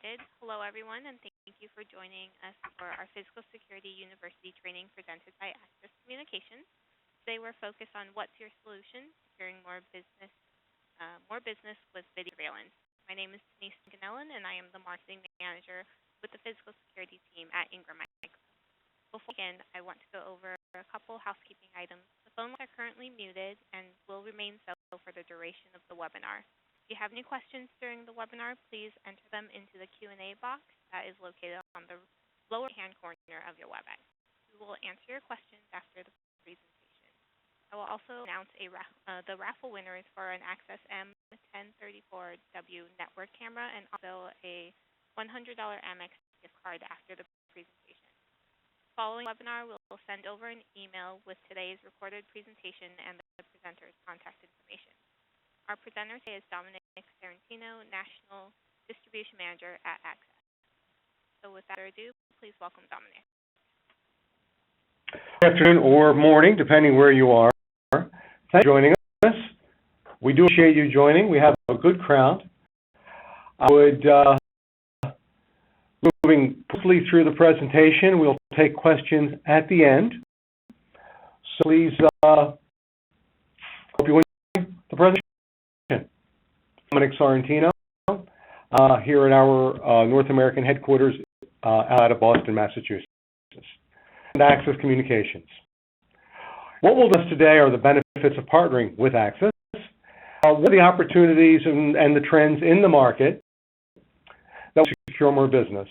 started. Hello, everyone, and thank you for joining us for our Physical Security University training presented by Access Communications. Today, we're focused on what's your solution, securing more business with video surveillance. My name is Denise Ganellan, and I am the marketing manager with the Physical Security team at Ingram Micro. Before we begin, I want to go over a couple housekeeping items. The phones are currently muted and will remain so for the duration of the webinar. If you have any questions during the webinar, please enter them into the Q&A box that is located on the lower hand corner of your WebEx. We will answer your questions after the presentation. I will also announce the raffle winners for an Access M1034W network camera and also a $100 Amex gift card after the presentation. Following the webinar, we will send over an email with today's recorded presentation and the presenter's contact information. Our presenter today is Dominic Sarantino, National Distribution Manager at Access. So with that ado, please welcome Dominic. Good afternoon or morning, depending where you are. Thanks for joining us. We do appreciate you joining. We have a good crowd. I would, moving quickly through the presentation, we'll take questions at the end. So please, hope you enjoy the presentation. Dominic Sarantino, here at our North American headquarters out of Boston, Massachusetts, and Access Communications. What we'll discuss today are the benefits of partnering with Access, what are the opportunities and the trends in the market that will secure more business,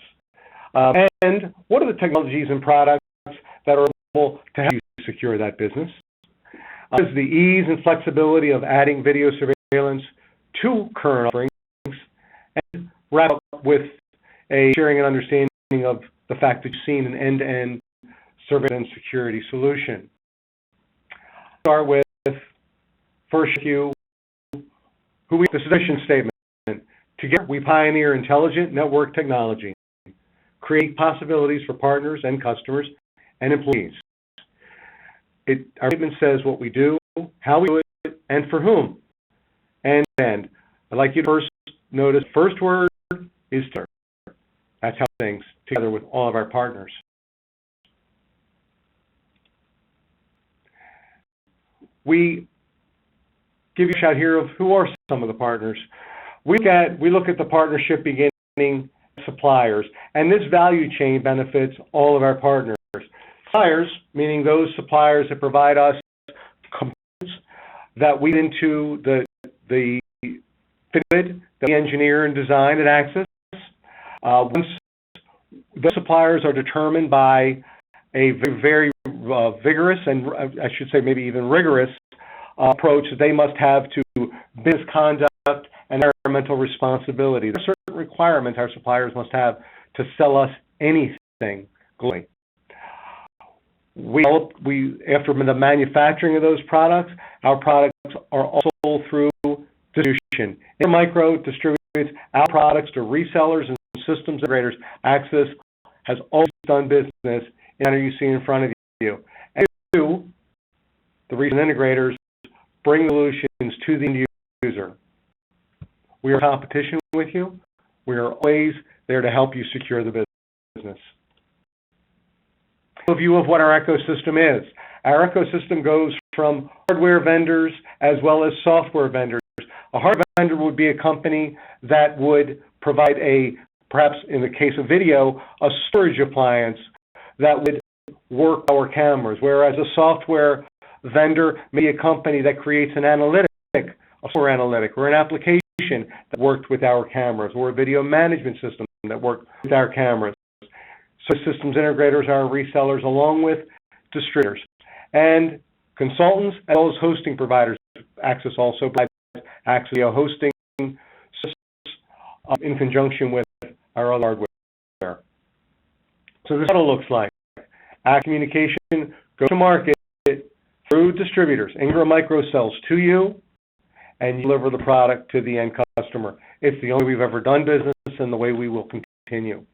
and what are the technologies and products that are able to help you secure that business. What is the ease and flexibility of adding video surveillance to current offerings, and wrap up with a sharing and understanding of the fact that you've seen an end-to-end surveillance and security solution. Start with first the mission statement. Together, we pioneer intelligent network technology, create possibilities for partners and customers and employees. Our statement says what we do, how we do it, and for whom. And I'd like you to first notice the first word is together. That's how things together with all of our partners. We give you a shout here of who are some of the partners. We look at the partnership beginning suppliers, and this value chain benefits all of our partners. Suppliers, meaning those suppliers that provide us components that we into the fitted that we engineer and design at Access. Once those suppliers are determined by a very vigorous and I should say maybe even rigorous approach that they must have to business conduct and environmental responsibility. There are certain requirements our suppliers must have to sell us anything globally. After the manufacturing of those products, our products are also sold through distribution. Ingram Micro distributes our products to resellers and systems integrators. Access has always done business in the manner you see in front of you. And the recent integrators bring solutions to the end user. We are in competition with you. We are always there to help you secure the business. A view of what our ecosystem is. Our ecosystem goes from hardware vendors as well as software vendors. A hardware vendor would be a company that would provide perhaps in the case of video, a storage appliance that would work our cameras, whereas a software vendor may be a company that creates an analytic, a software analytic, or an application that worked with our cameras, or a video management system that worked with our cameras. So systems integrators are resellers along with distributors and consultants as well as hosting providers. Access also provides Access hosting systems in conjunction with our other hardware. So this is what it looks like. Access Communication goes to market through distributors. Ingram Micro sells to you, and you deliver the product to the end customer. It's the only way we've ever done business and the way we will continue.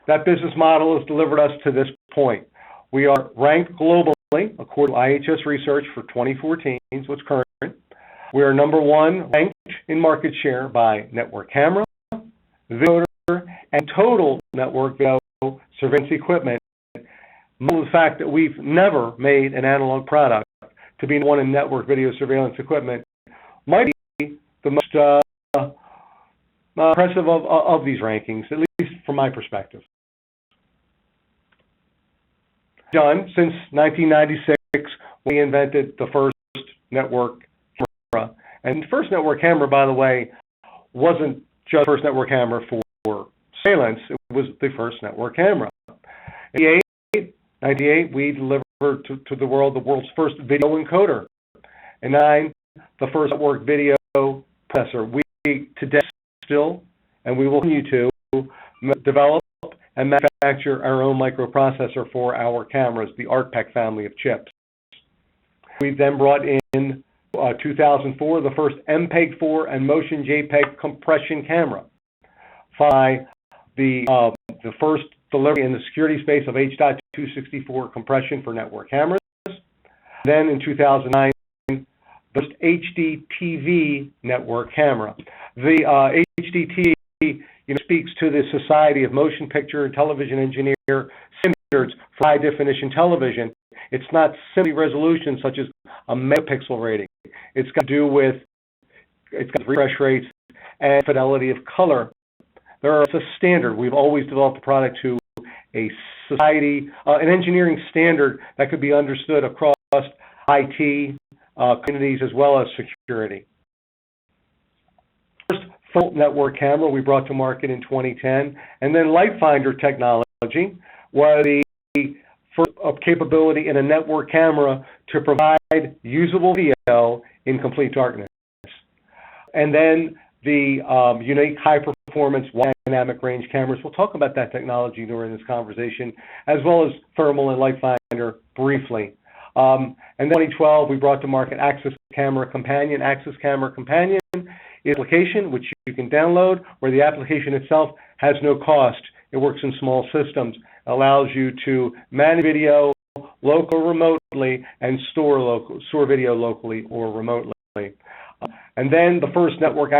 That business model has delivered us to this point. We are ranked globally, according to IHS research for 2014, so it's current. We are number one ranked in market share by network camera, video, and total network video surveillance equipment. The fact that we've never made an analog product to be one in network video surveillance equipment might be the most impressive of these rankings, at least from my perspective. Done since 1996, we invented the first network camera. And the first network camera, by the way, wasn't just the first network camera for surveillance. It was the first network camera. In 1998, we delivered to the world's first video encoder. In 1999, the first network video processor. We today still, and we will continue to develop and manufacture our own microprocessor for our cameras, the ArtPEC family of chips. We then brought in 2004 the first MPEG-4 and Motion JPEG compression camera, by the first delivery in the security space of H.264 compression for network cameras. Then in 2009, the first HD TV network camera. The HD TV speaks to the Society of Motion Picture and Television Engineer standards for high-definition television. It's not simply resolution such as a megapixel rating. It's got to do with refresh rates and fidelity of color. It's a standard. We've always developed the product to a society, an engineering standard that could be understood across IT communities as well as security. First full network camera we brought to market in 2010, and then Lightfinder technology was the first capability in a network camera to provide usable video in complete darkness. And then the unique high-performance wide dynamic range cameras. We'll talk about that technology during this conversation, as well as thermal and Lightfinder briefly. And then in 2012, we brought to market Axis Camera Companion. Axis Camera Companion is an application which you can download, where the application itself has no cost. It works in small systems, allows you to manage video locally or remotely, and store video locally or remotely. And then the first network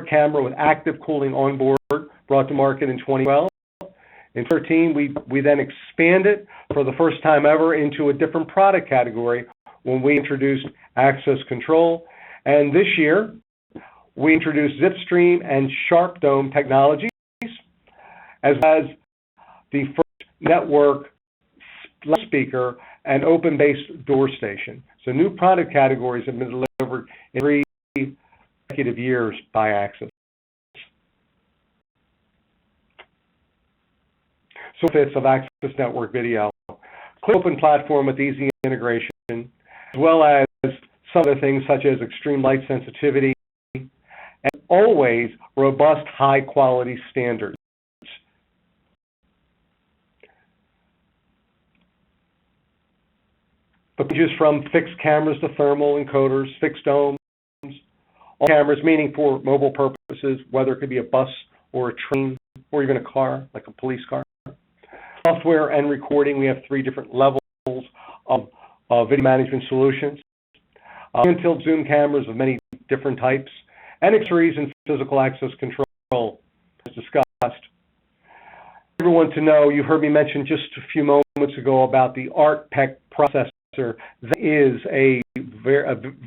camera with active cooling on board, brought to market in 2012. In 2013, we then expanded for the first time ever into a different product category when we introduced access control. And this year, we introduced ZipStream and Sharp Dome technologies, as well as the first network speaker and open-based door station. So new product categories have been delivered in 3 consecutive years by Axis. So benefits of Axis Network Video: clear open platform with easy integration, as well as some other things such as extreme light sensitivity, and always robust, high-quality standards. The ranges from fixed cameras to thermal encoders, fixed domes, all cameras, meaning for mobile purposes, whether it could be a bus or a train or even a car, like a police car. Software and recording, we have 3 different levels of video management solutions. Tilt zoom cameras of many different types, and accessories and physical access control, as discussed. Everyone to know, you heard me mention just a few moments ago about the ArtPEC processor. That is very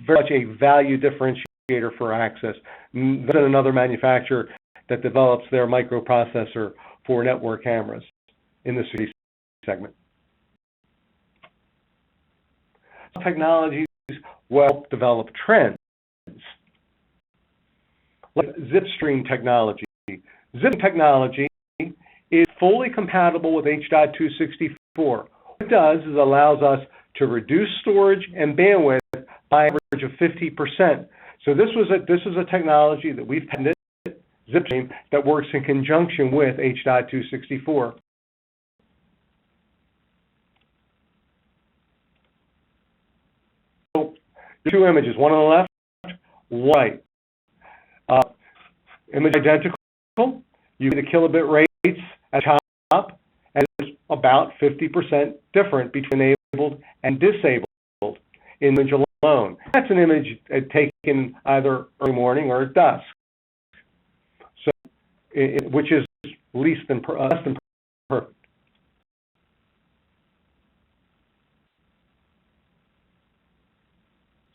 much a value differentiator for Axis. There's another manufacturer that develops their microprocessor for network cameras in the security segment. Technologies will develop trends, like ZipStream technology. ZipStream technology is fully compatible with H.264. What it does is allows us to reduce storage and bandwidth by an average of 50%. So this is a technology that we've patented, ZipStream, that works in conjunction with H.264. So 2 images, one on the left, one right. Image identical. You get the kilobit rates at the top, and it's about 50% different between enabled and disabled image alone. That's an image taken taken either early morning or at dusk, so which is less than perfect.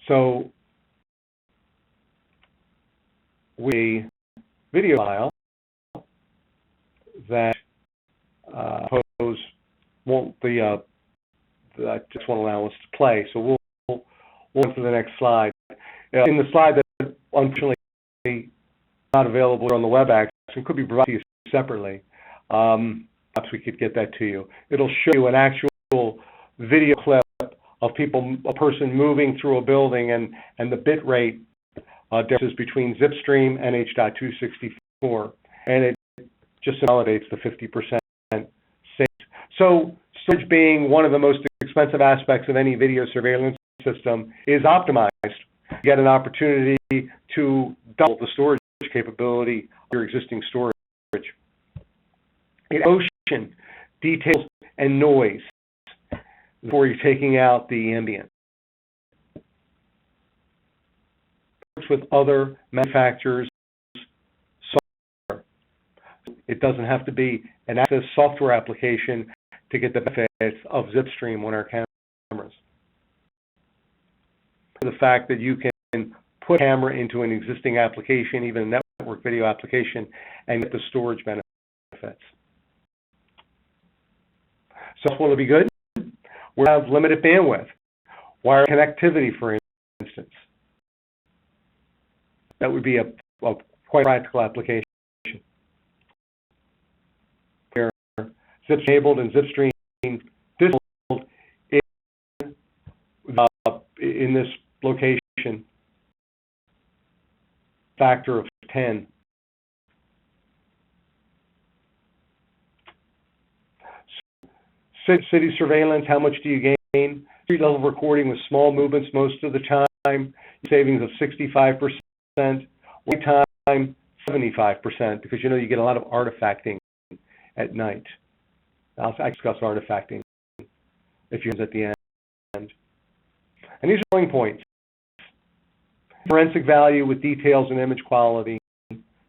So we video file that pose won't that just won't allow us to play. So we'll go to the next slide. In the slide that unfortunately not available on the web access and could be provided to you separately, perhaps we could get that to you. It'll show you an actual video clip of a person moving through a building, and the bit rate differences between Zipstream and H.264, and it just validates the 50% savings. So storage, being one of the most expensive aspects of any video surveillance system, is optimized. You get an opportunity to double the storage capability of your existing storage. Motion, details, and noise before you're taking out the ambient. Works with other manufacturers' software. It doesn't have to be an access software application to get the benefits of Zipstream on our cameras. The fact that you can put a camera into an existing application, even a network video application, and get the storage benefits. So will it be good? We have limited bandwidth, wire connectivity, for instance. That would be a quite practical application. Where Zip enabled and Zipstream disabled in this location, factor of 10. City surveillance, how much do you gain? Street level recording with small movements most of the time, savings of 65%, wait time 75%, because you get a lot of artifacting at night. I'll discuss artifacting if you're at the end. And these are selling points. Forensic value with details and image quality.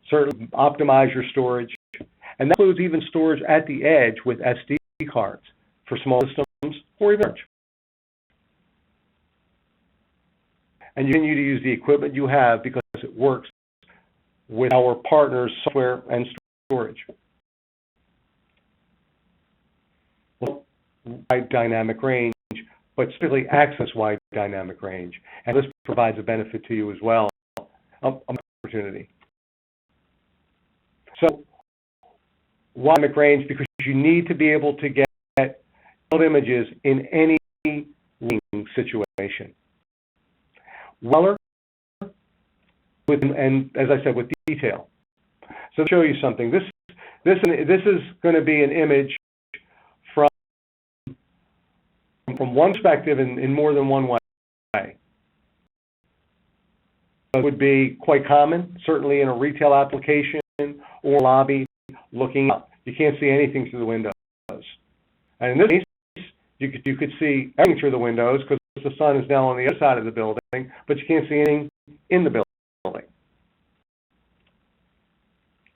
Certainly optimize your storage. And that includes even storage at the edge with SD cards for small systems or even large. And you continue to use the equipment you have because it works with our partners' software and storage. Wide dynamic range, but specifically access wide dynamic range. And this provides a benefit to you as well, opportunity. So, wide dynamic range, because you need to be able to get images in any situation. Weller, and as I said, with detail. So to show you something, this is going to be an image from one perspective in more than one way. It would be quite common, certainly in a retail application or lobby, looking up. You can't see anything through the windows. And in this case, you could see everything through the windows because the sun is now on the other side of the building, but you can't see anything in the building.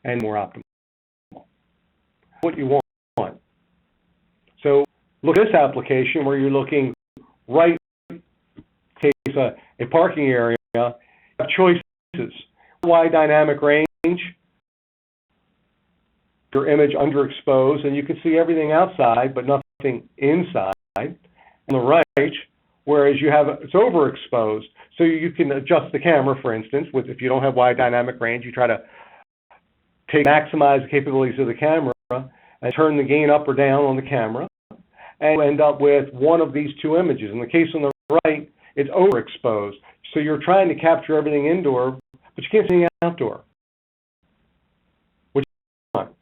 And more optimal. What you want. So look at this application where you're looking right, case a parking area, you have choices. Wide dynamic range, your image underexposed, and you can see everything outside but nothing inside. On the right, whereas it's overexposed, so you can adjust the camera, for instance, if you don't have wide dynamic range, you try to maximize the capabilities of the camera and turn the gain up or down on the camera, and you end up with one of these two images. In the case on the right, it's overexposed, so you're trying to capture everything indoor, but you can't see anything outdoor. Which you want,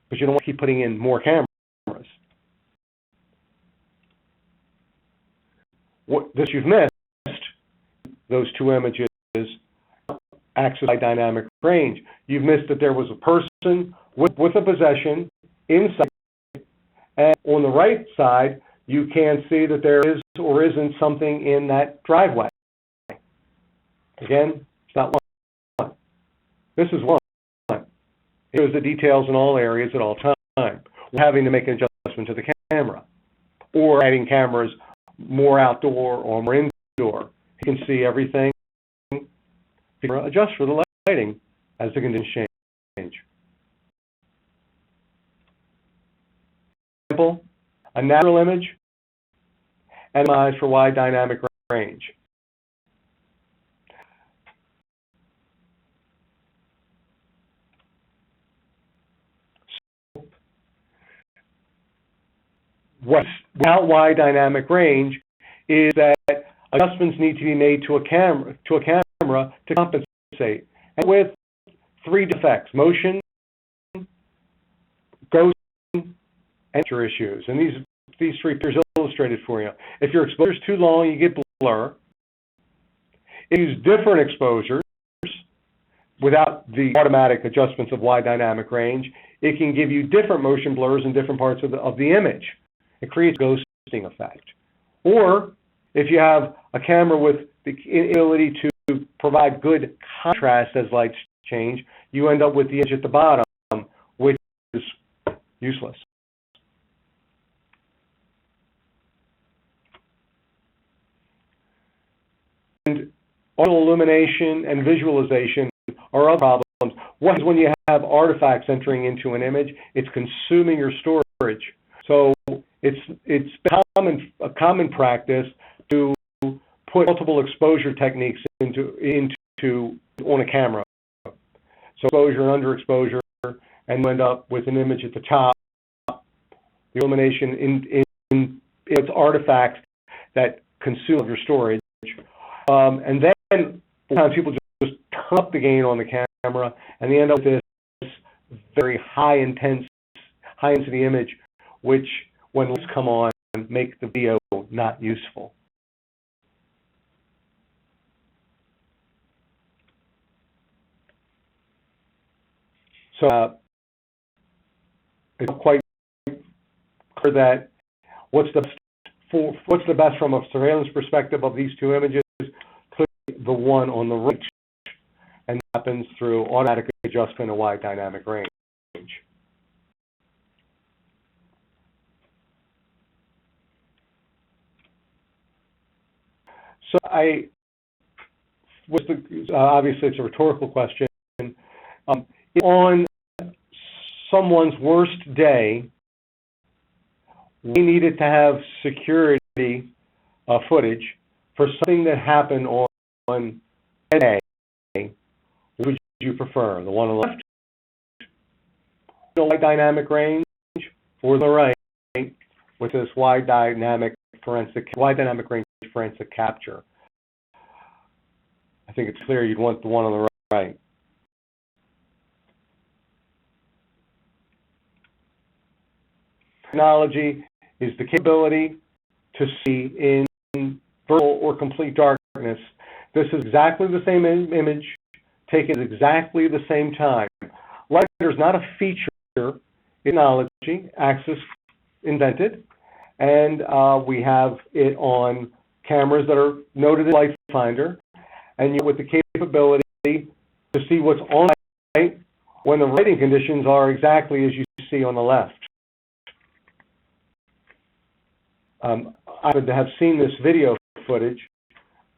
because you don't want to keep putting in more cameras. This you've missed, those two images, access by dynamic range. You've missed that there was a person with a possession inside, and on the right side, you can see that there is or isn't something in that driveway. Again, it's not one. This is one. It shows the details in all areas at all times. We're having to make an adjustment to the camera, or adding cameras more outdoor or more indoor. You can see everything. Adjust for the lighting as the conditions change. Example, a natural image and optimized for wide dynamic range. Without wide dynamic range is that adjustments need to be made to a camera to compensate. And with three defects: motion, ghost, and texture issues. And these three pictures illustrated for you. If your exposure is too long, you get blur. If you use different exposures without the automatic adjustments of wide dynamic range, it can give you different motion blurs in different parts of the image. It creates a ghosting effect. Or if you have a camera with the ability to provide good contrast as lights change, you end up with the image at the bottom, which is useless. And auto illumination and visualization are other problems. One is when you have artifacts entering into an image, it's consuming your storage. So it's a common practice to put multiple exposure techniques into on a camera. So exposure and underexposure, and you end up with an image at the top. The illumination in its artifacts that consume your storage, and then sometimes people just turn up the gain on the camera, and they end up with this very high intensity image, which, when lights come on, make the video not useful. So it's not quite clear that what's the best from a surveillance perspective of these two images. Clearly, the one on the right, and that happens through automatic adjustment of wide dynamic range. So obviously it's a rhetorical question. On someone's worst day, we needed to have security footage for something that happened on a day. Which would you prefer? The one on the left, the wide dynamic range, or the right with this wide dynamic range forensic capture? I think it's clear you'd want the one on the right. Technology is the capability to see in virtual or complete darkness. This is exactly the same image taken at exactly the same time. LiDAR is not a feature in technology Axis invented, and we have it on cameras that are noted in Light Finder, and with the capability to see what's on the right when the lighting conditions are exactly as you see on the left. I would have seen this video footage,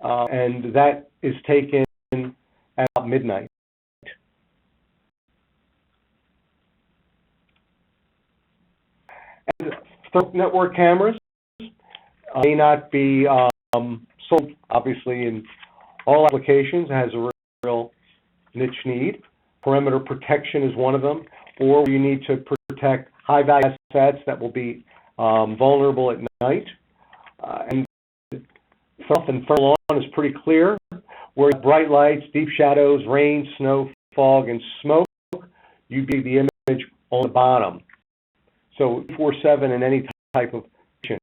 and that is taken at about midnight. And network cameras may not be sold, obviously, in all applications. It has a real niche need. Perimeter protection is one of them, or you need to protect high-value assets that will be vulnerable at night. And thermal on is pretty clear. Where bright lights, deep shadows, rain, snow, fog, and smoke, you'd be the image on the bottom. So 24/7 in any type of condition,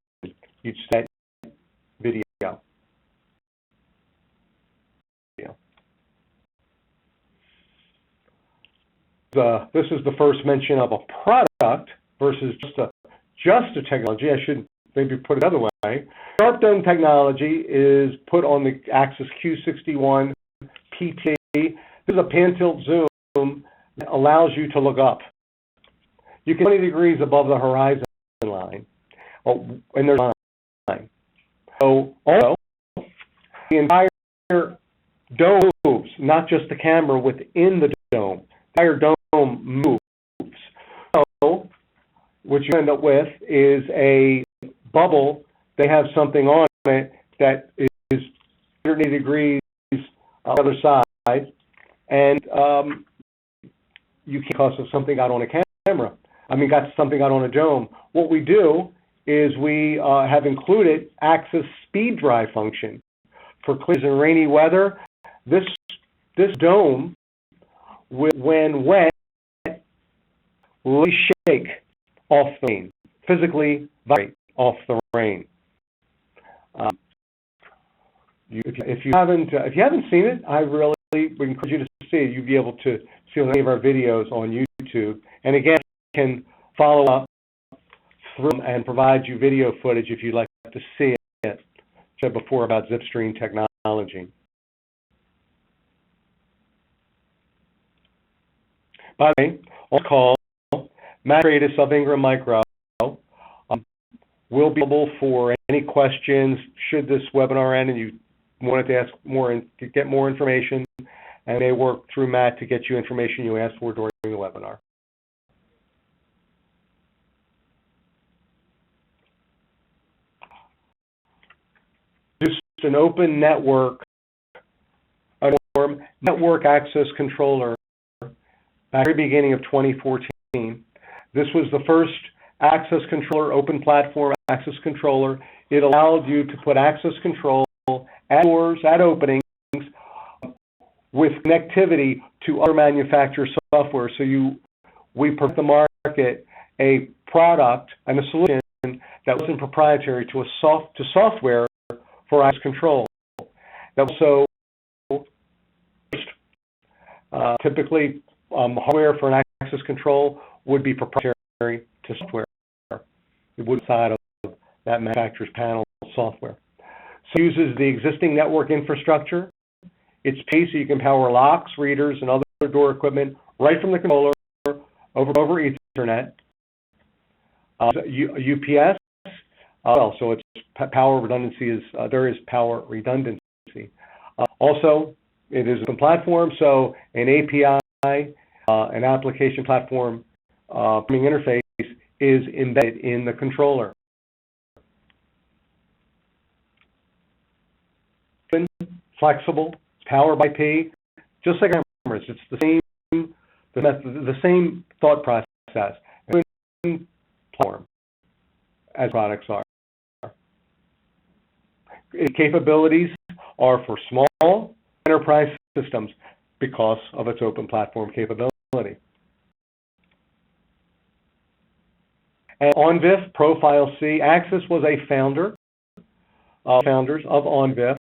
you'd set video. This is the first mention of a product versus just a technology. I should maybe put it another way. Sharp dome technology is put on the Axis Q61 PT. This is a pan-tilt zoom that allows you to look up. You can 20 degrees above the horizon line, and there's a line. So also, the entire dome moves, not just the camera within the dome. The entire dome moves. So what you end up with is a bubble. They have something on it that is 180 degrees on the other side, and you can cause something got on a camera. Got something out on a dome. What we do is we have included Axis speed drive function for clear and rainy weather. This dome, when wet, will shake off the rain, physically vibrate off the rain. If you haven't seen it, I really would encourage you to see it. You'll be able to see any of our videos on YouTube. And again, can follow up through and provide you video footage if you'd like to see it. Said before about Zipstream technology. By the way, on call, Matt Freitas of Ingram Micro will be available for any questions should this webinar end and you wanted to ask more and get more information, and they work through Matt to get you information you asked for during the webinar. Just an open network, a network access controller back at the beginning of 2014. This was the first access controller, open platform access controller. It allowed you to put access control at doors, at openings, with connectivity to other manufacturer software. So we provide the market a product and a solution that wasn't proprietary to software for access control. That was typically hardware for an access control would be proprietary to software. It would side of that manufacturer's panel software. So it uses the existing network infrastructure. It's paid so you can power locks, readers, and other door equipment right from the controller over Ethernet. UPS, so it's power redundancy there is power redundancy. Also, it is a platform, so an API, an application platform interface is embedded in the controller. Flexible, powered by IP, just like cameras. It's the same thought process and platform as products are. Its capabilities are for small enterprise systems because of its open platform capability. And OnVIF Profile C, Axis was a founders of OnVIF.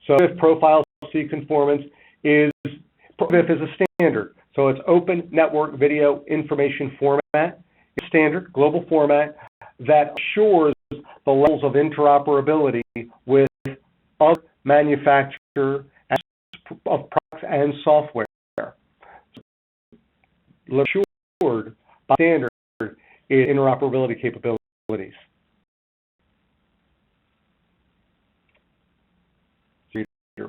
So if Profile C conformance is a standard. So it's open network video information format. It's standard global format that assures the levels of interoperability with other manufacturer of products and software. Assured by standard is interoperability capabilities.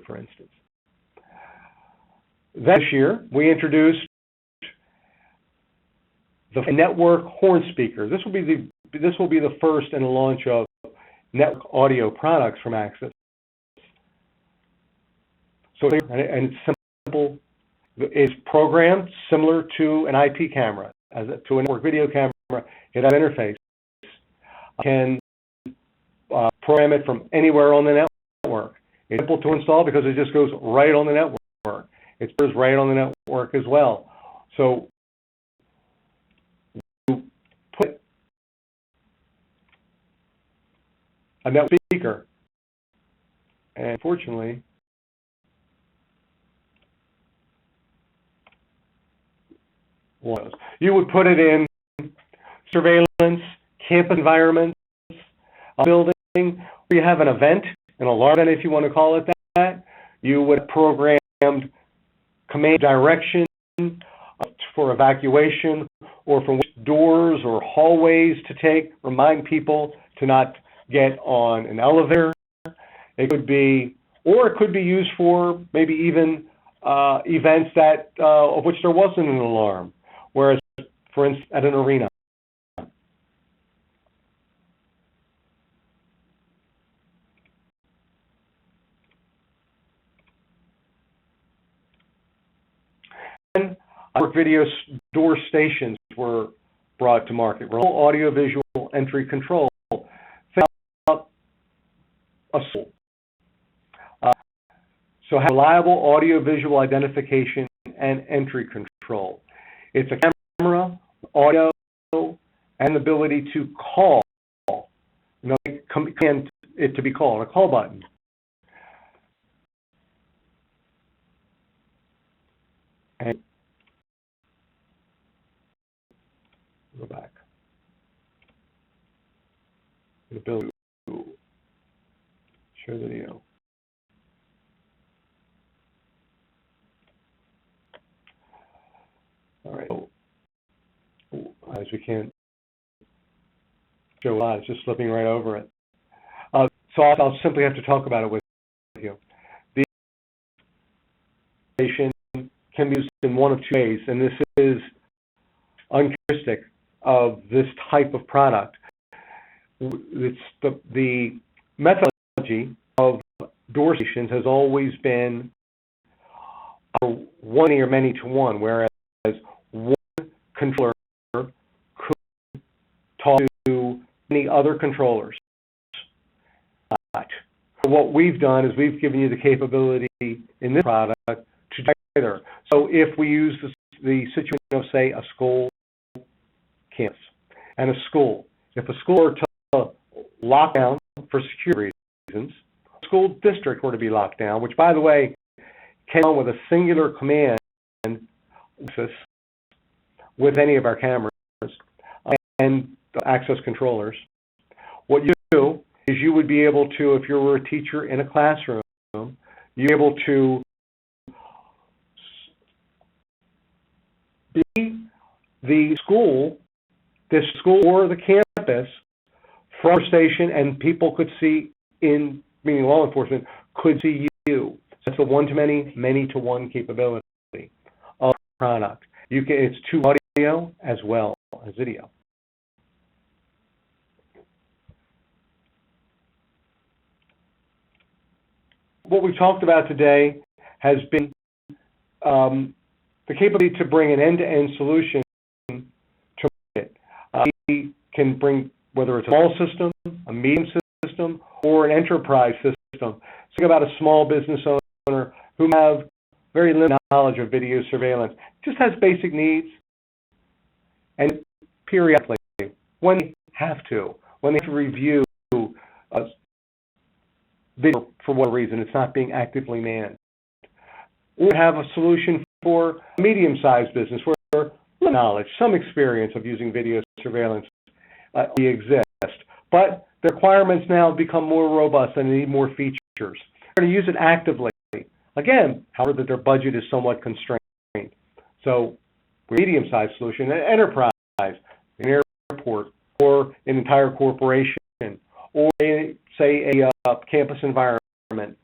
For instance. This year, we introduced the network horn speaker. This will be the first in the launch of network audio products from Axis. So and it's simple. It's programmed similar to an IP camera, to a network video camera. It has an interface. Can program it from anywhere on the network. It's simple to install because it just goes right on the network. It goes right on the network as well. So you put a network speaker, and unfortunately, you would put it in surveillance, campus environments, a building where you have an event, an alarm event if you want to call it that. You would program command direction for evacuation, or from which doors or hallways to take, remind people to not get on an elevator. It could be, or it could be used for maybe even events that of which there wasn't an alarm, whereas, for instance, at an arena. And video door stations were brought to market. Audio-visual entry control. Think about a school. So have reliable audio-visual identification and entry control. It's a camera, audio, and the ability to call. Command it to be called, a call button. And go back. The ability to share the video. All right. As we can't show a lot, it's just slipping right over it. So I'll simply have to talk about it with you. The information can be used in one of two ways, and this is uncharacteristic of this type of product. It's the methodology of door stations has always been one or many to one, whereas one controller could talk to many other controllers. What we've done is we've given you the capability in this product to do either. So if we use the situation of, say, a school campus and a school, if a school were to lock down for security reasons, a school district were to be locked down, which, by the way, came on with a singular command with any of our cameras and access controllers, what you do is you would be able to, if you were a teacher in a classroom, you'd be able to be the school, this school or the campus from a station, and people could see, meaning law enforcement, could see you. That's the one-to-many, many-to-one capability of the product. It's to audio as well as video. What we've talked about today has been the capability to bring an end-to-end solution to market. We can bring, whether it's a small system, a medium system, or an enterprise system. Think about a small business owner who have very limited knowledge of video surveillance, just has basic needs, and periodically, when they have to review video for whatever reason, it's not being actively manned. Or have a solution for a medium-sized business where some knowledge, some experience of using video surveillance exist, but the requirements now become more robust and need more features. They're going to use it actively. Again, however, their budget is somewhat constrained. So, a medium-sized solution, an enterprise, an airport, or an entire corporation, or say a campus environment,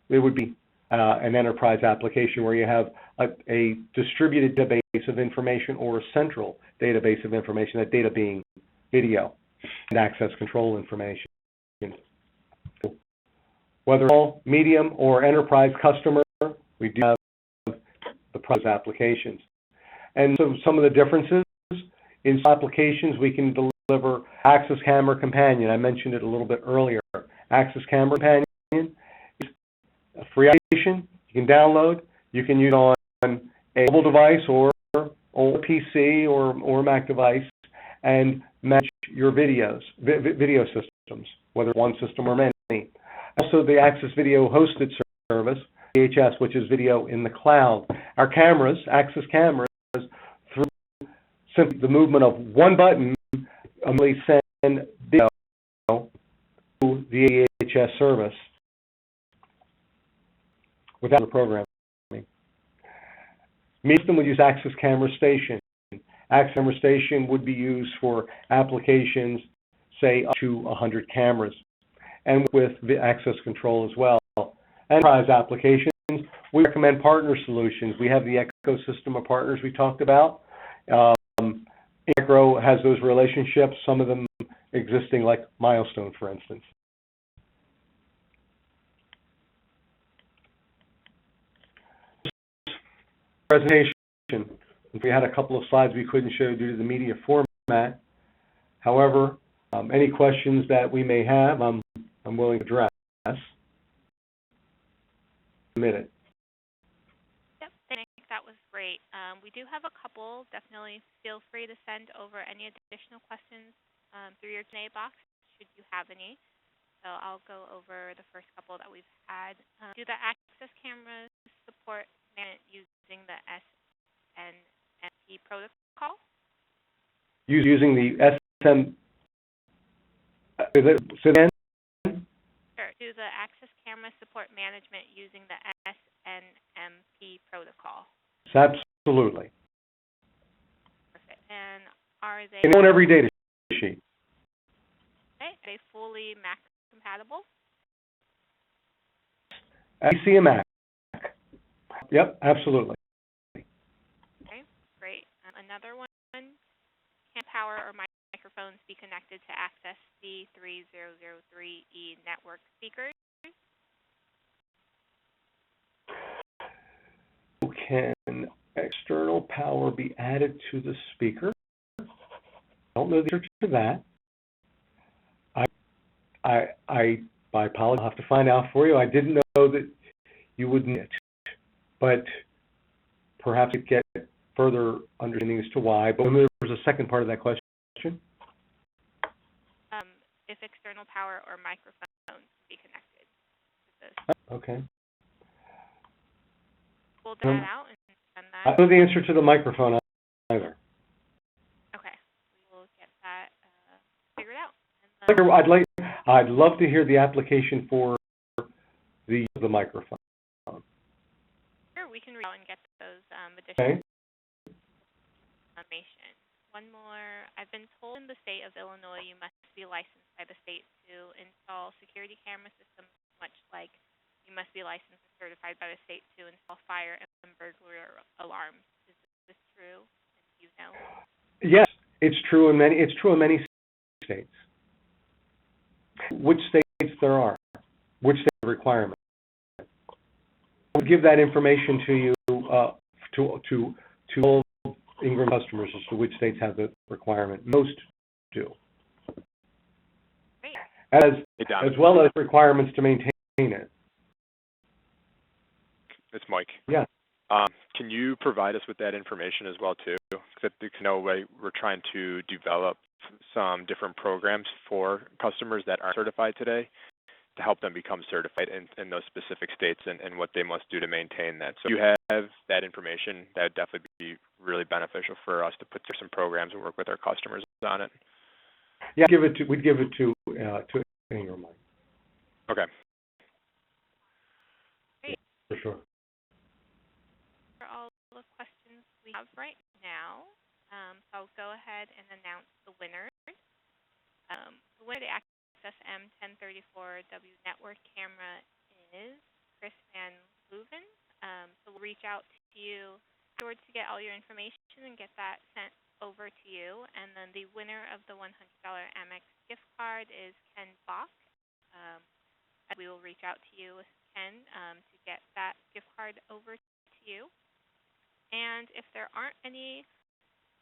it would be an enterprise application where you have a distributed database of information or a central database of information, that data being video and access control information. Whether small, medium, or enterprise customer, we do have the pros applications. And so some of the differences in some applications, we can deliver Access Camera Companion. I mentioned it a little bit earlier. Access Camera Companion is a free application you can download. You can use on a mobile device or a PC or Mac device and manage your video systems, whether one system or many. Also, the Access Video Hosted Service, VHS, which is video in the cloud. Our cameras, Access cameras, through simply the movement of one button, immediately send video to the VHS service without the program. Media system would use Access Camera Station. Access Camera Station would be used for applications, say, up to 100 cameras, and with the access control as well. Enterprise applications, we recommend partner solutions. We have the ecosystem of partners we talked about. Macro has those relationships, some of them existing like Milestone, for instance. Presentation. If we had a couple of slides we couldn't show due to the media format. However, any questions that we may have, I'm willing to address. A minute. Yep, thanks. That was great. We do have a couple. Definitely feel free to send over any additional questions through your Q&A box, should you have any. So I'll go over the first couple that we've had. Do the access cameras support using the SNMP protocol? Using the SM. Sure. Do the access camera support management using the SNMP protocol? Absolutely. Perfect. And are they on every data sheet? Okay. Are they fully Mac compatible? PC and Mac. Yep, absolutely. Okay, great. Another one, can power or microphones be connected to access the 3003E network speakers? Can external power be added to the speaker? I don't know the answer to that. I apologize. I'll have to find out for you. I didn't know that you would need it, but perhaps to get further understanding as to why. But there was a second part of that question. If external power or microphones be connected to this. Okay. Pull that out and send that. I don't know the answer to the microphone either. Okay, we will get that figured out. I'd love to hear the application for the microphone. Sure, we can reach out and get those additional information. One more. I've been told in the state of Illinois you must be licensed by the state to install security camera systems, much like you must be licensed and certified by the state to install fire and burglary alarms. Is this true? And do you know? Yes, it's true in many states. Which states there are? Which state requirement? We'll give that information to you to all Ingram customers as to which states have the requirement. Most do. Great. As well as requirements to maintain it. It's Mike. Yeah. Can you provide us with that information as well too? Because we're trying to develop some different programs for customers that aren't certified today to help them become certified in those specific states and what they must do to maintain that. So if you have that information, that would definitely be really beneficial for us to put through some programs and work with our customers on it. Yeah, we'd give it to Ingram. Okay. Great. For sure. For all the questions we have right now, so I'll go ahead and announce the winners. The winner of the Access M1034W network camera is Chris Van Leuven. So we'll reach out to you afterwards to get all your information and get that sent over to you. And then the winner of the $100 Amex gift card is Ken Bach. We will reach out to you, Ken, to get that gift card over to you. And if there aren't any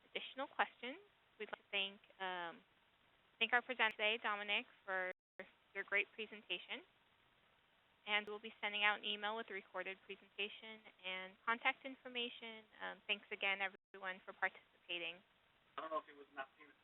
additional questions, we'd like to thank our presenter today, Dominic, for your great presentation. And we'll be sending out an email with the recorded presentation and contact information. Thanks again, everyone, for participating. I don't know if it was an opportunity